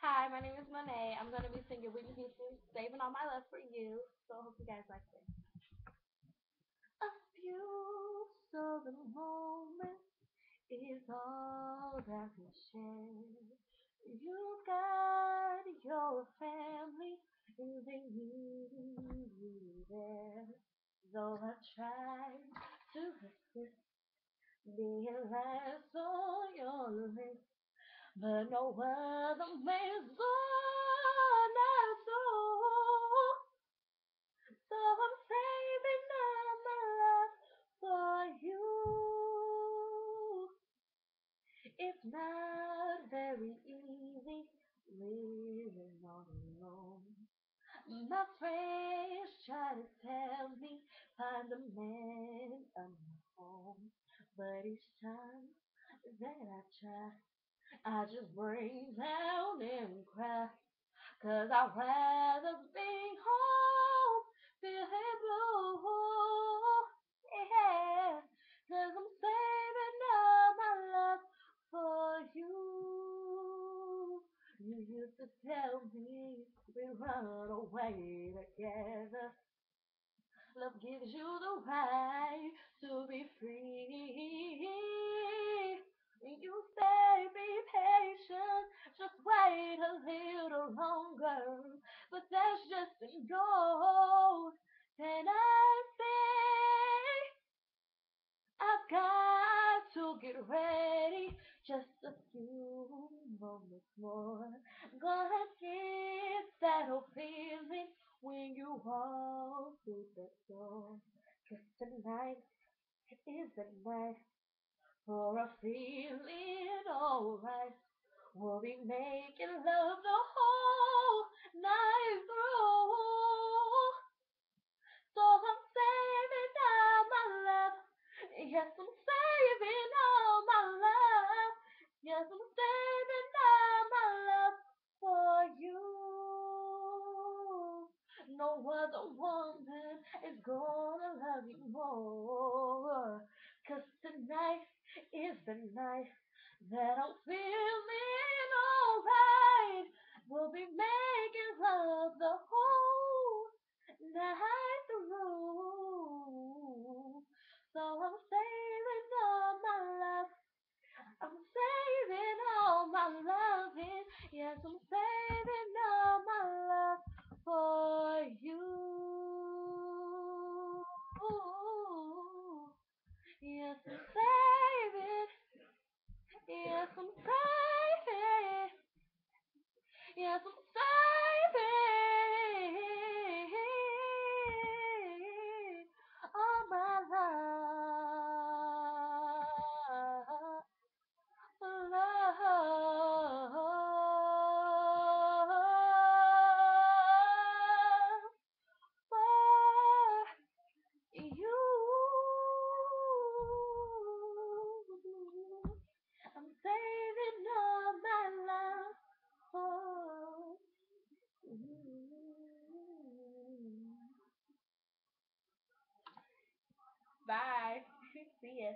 Hi, my name is Monet. I'm gonna be singing Whitney Houston, "Saving All My Love for You." So I hope you guys like this. A few southern moments is all that we share. You got your family, and they need you there. Though I tried to resist being last on your list, but no other man's gonna do. So I'm saving all my love for you. It's not very easy living all alone. My friends try to tell me find a man a home, but each time that I try, I just break down and cry. 'Cause I'd rather be home feeling blue. Yeah, 'cause I'm saving all my love for you. You used to tell me we run away together. Love gives you the right to be free. You say be patient, just wait a little longer. But that's just a goal. Then I say I've got to get ready. Just a few moments more. Gonna get that old feeling when you walk through the door. 'Cause tonight is the night for a feeling alright. We'll be making love the whole night through. So I'm saving all my love. Yes, I'm saving all my love. Yes, I'm saving all my love for you. No other woman is gonna love you more. 'Cause tonight is the night that I'm feeling alright. We'll be making love the whole night through. So I'm saving all my love. I'm saving all my loving. Yes, I'm saving all my love for you. Yes, I'm saving. Yes, I'm saving. Yes, I'm saving all my love for you. I'm saving all my love for you. Bye. See ya.